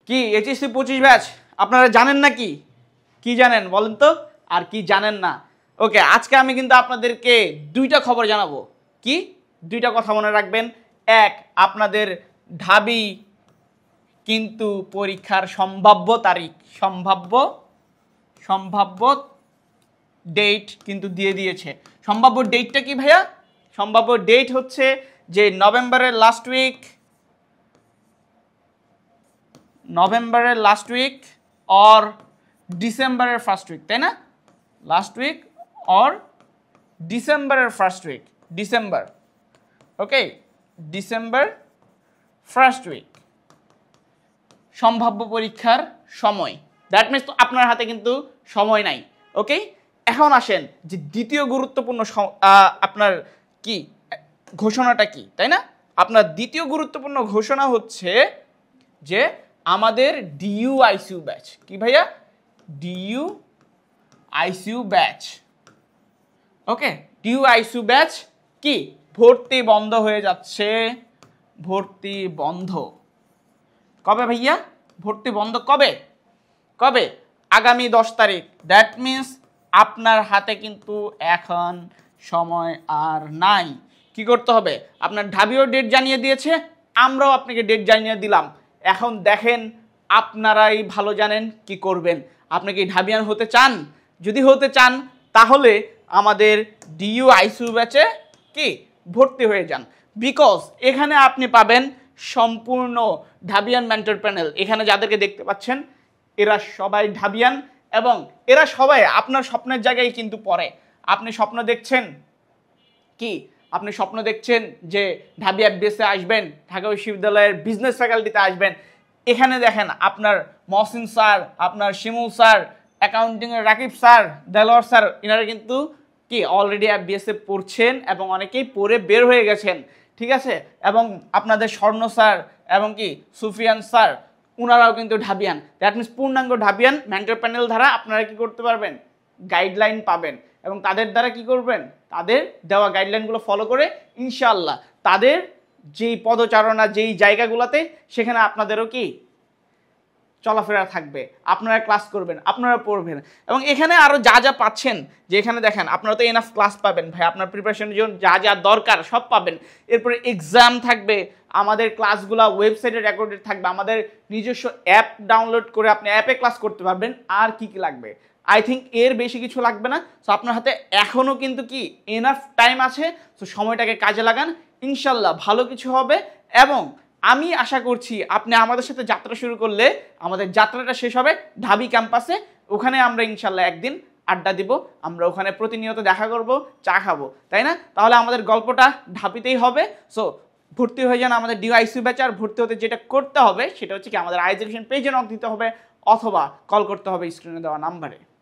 কি HSC 25 batch আপনারা জানেন না কি কি জানেন বলেন তো আর কি জানেন না ওকে আজকে আমি কিন্তু আপনাদেরকে দুইটা খবর জানাবো কি দুইটা কথা মনে রাখবেন এক আপনাদের ঢাবি কিন্তু পরীক্ষার সম্ভাব্য তারিখ সম্ভাব্য ডেট কিন্তু দিয়ে দিয়েছে সম্ভাব্য ডেটটা কি ভাইয়া সম্ভাব্য ডেট হচ্ছে যে নভেম্বরের লাস্ট উইক অর ডিসেম্বরের ফার্স্ট উইক তাই না লাস্ট উইক অর ডিসেম্বরের first week December okay December first week সম্ভাব্য পরীক্ষার সময় দ্যাট মিনস তো আপনার হাতে কিন্তু সময় নাই ওকে এখন আসেন যে দ্বিতীয় গুরুত্বপূর্ণ আপনার কি ঘোষণাটা কি তাই না আপনার দ্বিতীয় গুরুত্বপূর্ণ ঘোষণা হচ্ছে যে আমাদের ডিইউ আইসিইউ ব্যাচ কি ভাইয়া ডিইউ আইসিইউ ব্যাচ ওকে ডিইউ আইসিইউ ব্যাচ কি ভর্তি বন্ধ হয়ে যাচ্ছে ভর্তি বন্ধ কবে ভাইয়া ভর্তি বন্ধ কবে আগামী 10 তারিখ দ্যাট মিনস আপনার হাতে কিন্তু এখন সময় আর নাই কি করতে হবে আপনার ঢাবিও ডেট জানিয়ে দিয়েছে আমরাও আপনাকে ডেট জানিয়ে দিলাম এখন দেখেন আপনারাই ভালো জানেন কি করবেন আপনি কি ঢাবিয়ান হতে চান যদি হতে চান তাহলে আমাদের ডিইউ আইসিইউ ব্যাচে কি ভর্তি হয়ে যান বিকজ এখানে আপনি পাবেন সম্পূর্ণ ঢাবিয়ান মেন্টর প্যানেল এখানে যাদেরকে দেখতে পাচ্ছেন এরা সবাই ঢাবিয়ান এবং এরা সবাই আপনার স্বপ্নের জায়গায় কিন্তু পড়ে আপনি স্বপ্ন দেখছেন কি আপনি স্বপ্ন দেখছেন যে ঢাবি এফবিএসে আসবেন ঢাকা বিশ্ববিদ্যালয়ের বিজনেস ফ্যাকাল্টিতে আসবেন এখানে দেখেন আপনার মহসিন স্যার আপনার শিমুল স্যার অ্যাকাউন্টিংয়ের রাকিব স্যার দেলোয়ার স্যার এনারা কিন্তু কি অলরেডি এফবিএসে পড়ছেন এবং অনেকেই পড়ে বের হয়ে গেছেন ঠিক আছে এবং আপনাদের স্বর্ণ স্যার এবং কি সুফিয়ান স্যার ওনারাও কিন্তু ঢাবিয়ান দ্যাট মিনস পূর্ণাঙ্গ ঢাবিয়ান মেন্টর প্যানেল দ্বারা আপনারা কি করতে পারবেন গাইডলাইন পাবেন এবং তাদের দ্বারা কি করবেন তাদের দেওয়া গাইডলাইনগুলো ফলো করে ইনশাআল্লাহ তাদের যেই পদচারণা যেই জায়গাগুলোতে সেখানে আপনাদেরও কি চলাফেরা থাকবে আপনারা ক্লাস করবেন আপনারা পড়বেন এবং এখানে আরও যা যা পাচ্ছেন যে এখানে দেখেন আপনারা তো এনাফ ক্লাস পাবেন ভাই আপনার প্রিপারেশনের জন্য যা যা দরকার সব পাবেন এরপরে এক্সাম থাকবে আমাদের ক্লাসগুলো ওয়েবসাইটে রেকর্ডেড থাকবে আমাদের নিজস্ব অ্যাপ ডাউনলোড করে আপনি অ্যাপে ক্লাস করতে পারবেন আর কি কি লাগবে আই থিঙ্ক এর বেশি কিছু লাগবে না সো আপনার হাতে এখনও কিন্তু কি এনাফ টাইম আছে সো সময়টাকে কাজে লাগান ইনশাল্লাহ ভালো কিছু হবে এবং আমি আশা করছি আপনি আমাদের সাথে যাত্রা শুরু করলে আমাদের যাত্রাটা শেষ হবে ঢাবি ক্যাম্পাসে ওখানে আমরা ইনশাল্লাহ একদিন আড্ডা দিব আমরা ওখানে প্রতিনিয়ত দেখা করব চা খাবো তাই না তাহলে আমাদের গল্পটা ঢাবিতেই হবে সো ভর্তি হয়ে যান আমাদের ডিইউ আইসিইউ ব্যাচে আর ভর্তি হতে যেটা করতে হবে সেটা হচ্ছে কি আমাদের আইএস এডুকেশন পেজে নক দিতে হবে অথবা কল করতে হবে স্ক্রিনে দেওয়া নাম্বারে